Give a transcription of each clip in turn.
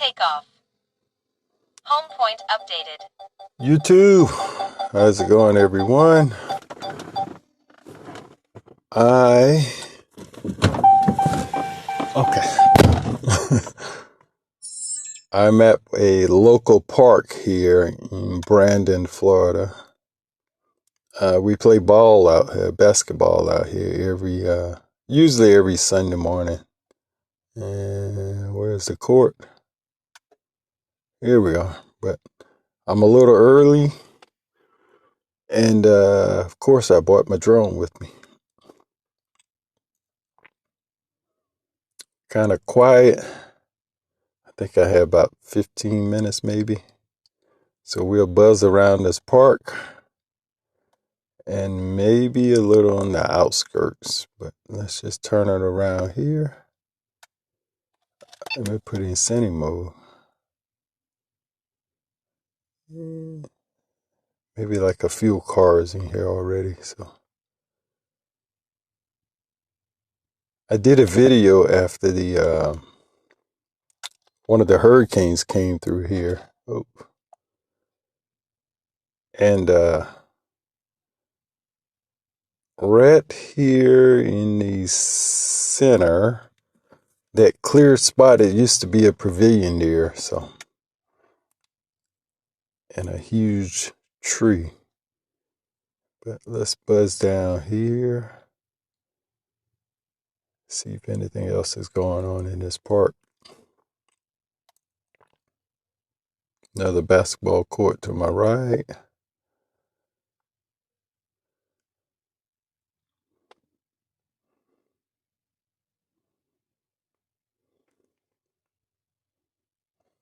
takeoff. Home point updated. YouTube, how's it going, everyone? I'm at a local park here in Brandon, Florida. We play ball out here, basketball out here usually every Sunday morning. And where's the court? Here we are. But I'm a little early, and of course I brought my drone with me. Kind of quiet. I think I have about 15 minutes maybe. So we'll buzz around this park and maybe a little on the outskirts. But let's just turn it around here. Let me put it in cine mode. Maybe like a few cars in here already. So I did a video after the one of the hurricanes came through here. Oh. And right here in the center, that clear spot, it used to be a pavilion there, so, and a huge tree. But let's buzz down here, see if anything else is going on in this park. Another basketball court to my right.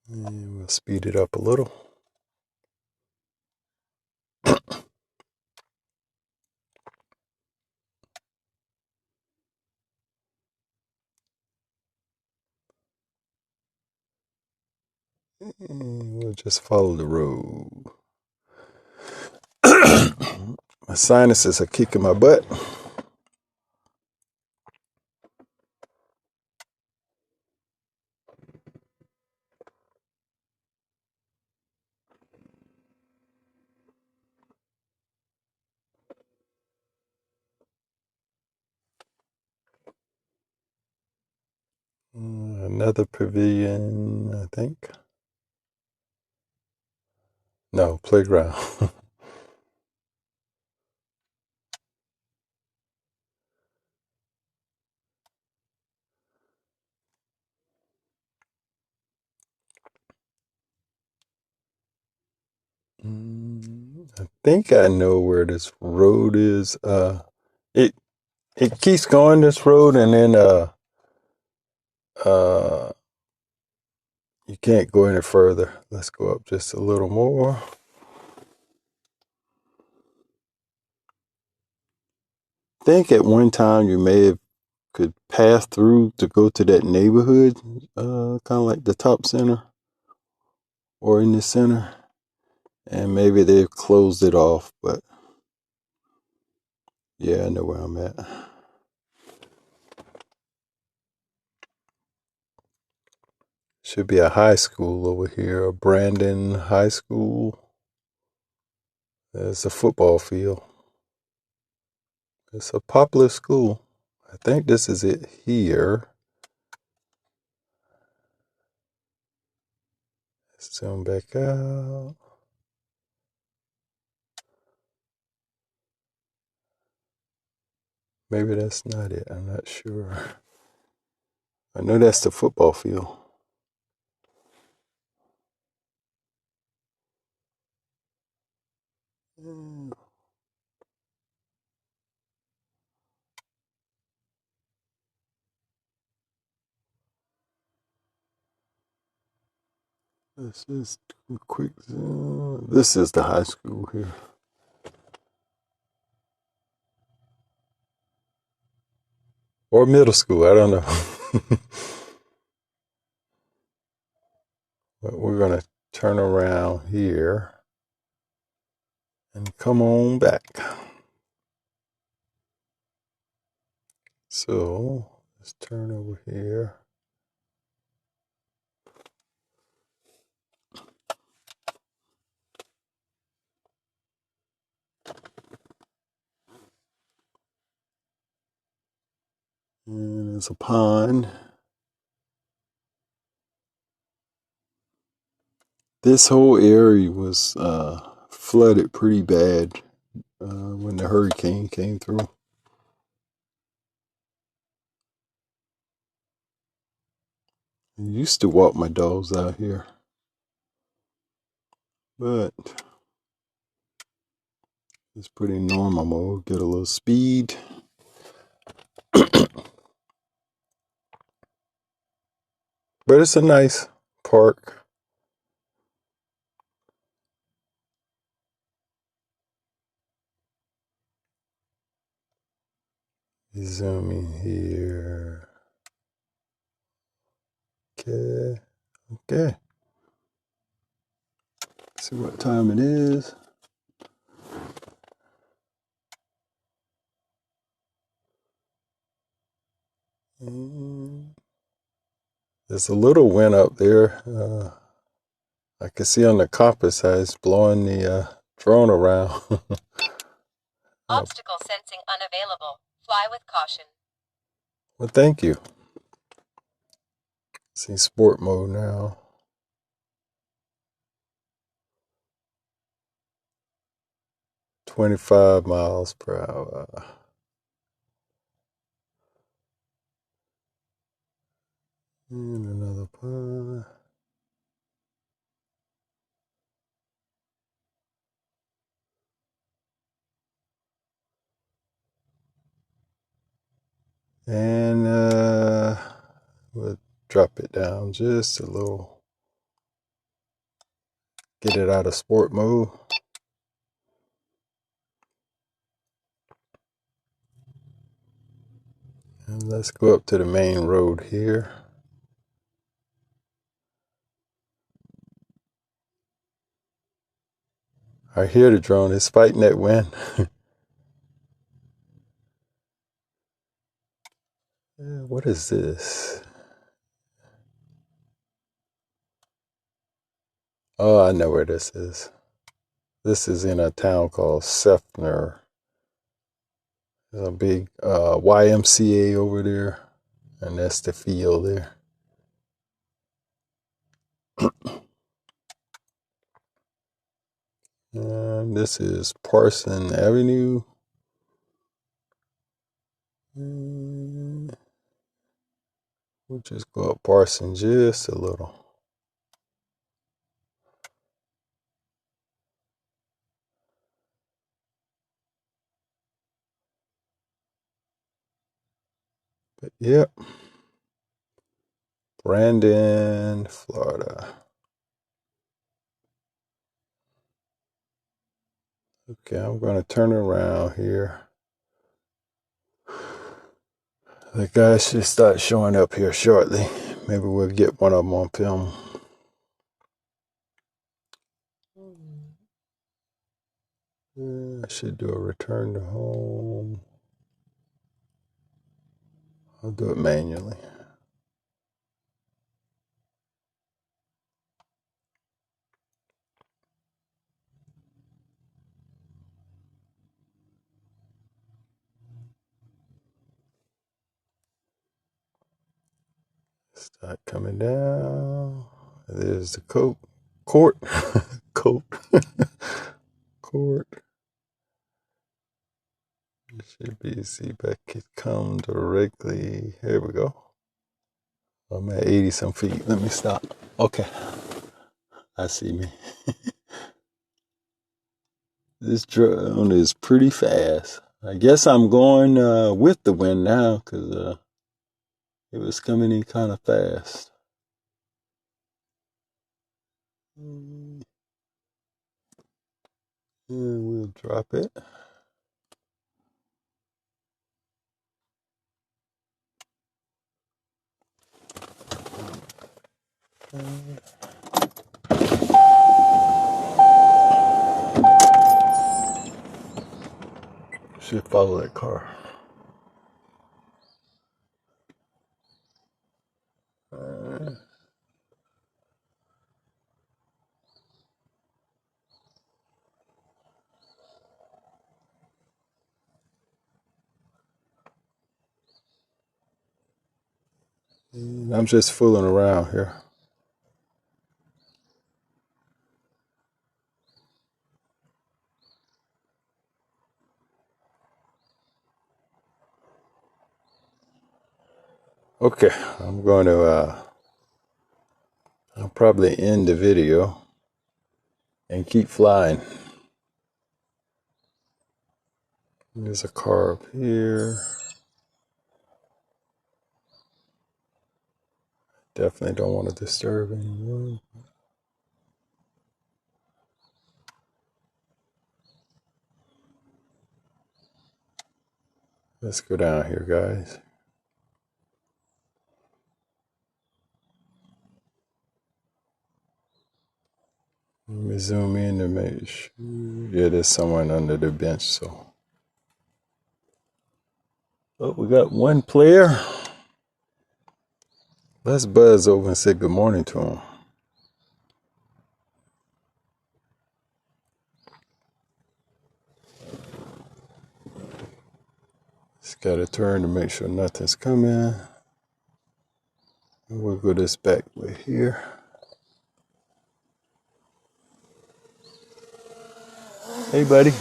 And we'll speed it up a little. And we'll just follow the road. My sinuses are kicking my butt. Another pavilion, I think. No, playground. I think I know where this road is. It keeps going this road, and then you can't go any further. Let's go up just a little more. I think at one time you may have could pass through to go to that neighborhood, kind of like the top center or in the center, and maybe they've closed it off. But yeah, I know where I'm at. Should be a high school over here, a Brandon High School. There's a football field. It's a popular school. I think this is it here. Let's zoom back out. Maybe that's not it. I'm not sure. I know that's the football field. This is a quick zoom. This is the high school here. Or middle school, I don't know. But we're going to turn around here and come on back. So let's turn over here. There's a pond. This whole area was flooded pretty bad when the hurricane came through. I used to walk my dogs out here, but it's pretty normal mode. Get a little speed. But it's a nice park. Zoom in here. Okay. Okay. See what time it is. There's a little wind up there. I can see on the compass how it's blowing the drone around. Obstacle sensing unavailable. Fly with caution. Well, thank you. See sport mode now. 25 miles per hour. And another pond. And we'll drop it down just a little. Get it out of sport mode. And let's go up to the main road here. I hear the drone. It's fighting that wind. What is this? Oh, I know where this is. This is in a town called Sefner. There's a big YMCA over there, and that's the field there. And this is Parson Avenue. And we'll just go up Parson just a little. But yep, Brandon, Florida. Okay, I'm going to turn around here. The guys should start showing up here shortly. Maybe we'll get one of them on film. I should do a return to home. I'll do it manually. Start coming down. There's the court. Court. Court. It should be, see if I could come directly. Here we go. I'm at 80 some feet. Let me stop. Okay. I see me. This drone is pretty fast. I guess I'm going with the wind now because it was coming in kind of fast. And we'll drop it. Should follow that car. I'm just fooling around here. Okay, I'm going to I'll probably end the video and keep flying. There's a car up here. Definitely don't want to disturb anyone. Let's go down here, guys. Let me zoom in to make sure. Yeah, there's someone under the bench, so. Oh, we got one player. Let's buzz over and say good morning to him. Just gotta turn to make sure nothing's coming. We'll go this back way here. Hey, buddy.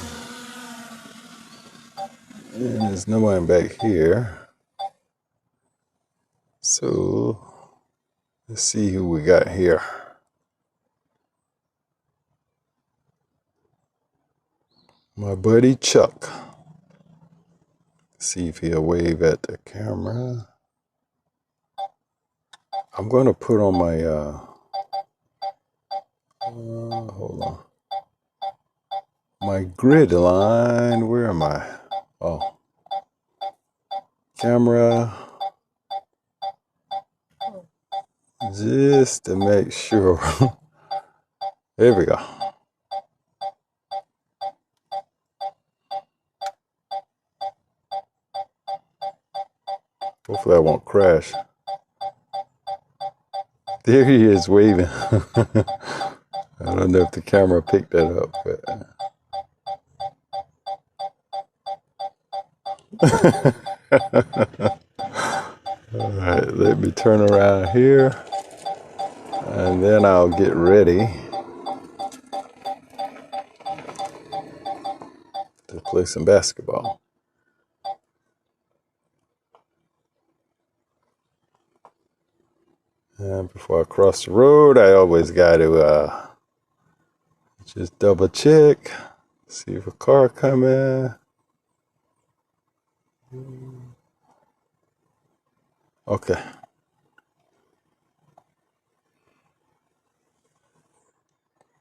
And there's no one back here. So, let's see who we got here. My buddy Chuck. See if he'll wave at the camera. I'm going to put on my, hold on. My grid line. Where am I? Oh. Camera. Just to make sure. There we go. Hopefully I won't crash. There he is waving. I don't know if the camera picked that up, but. All right, let me turn around here. And then I'll get ready to play some basketball. And before I cross the road, I always got to just double check, see if a car coming. Okay.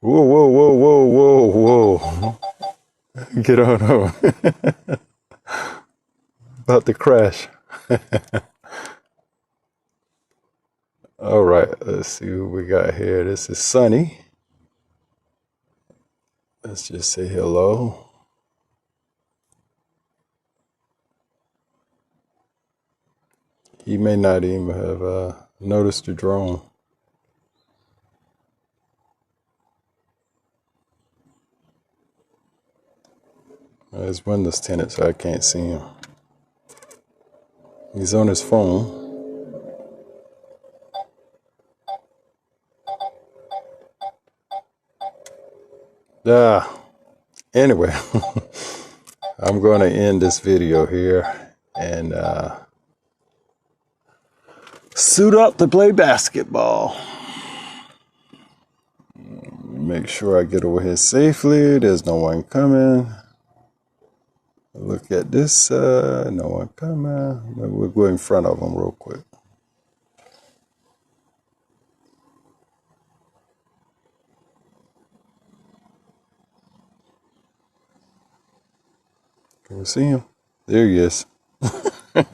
Whoa, whoa, whoa, whoa, whoa, whoa. Get on over. About to crash. All right, let's see what we got here. This is Sunny. Let's just say hello. He may not even have noticed the drone. His window's tinted, so I can't see him. He's on his phone. Anyway, I'm going to end this video here and suit up to play basketball. Make sure I get over here safely. There's no one coming. Look at this. No one coming. We'll go in front of them real quick. Can we see him? There he is. All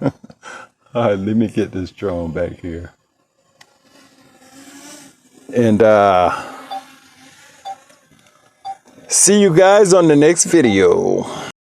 right, let me get this drone back here. And see you guys on the next video.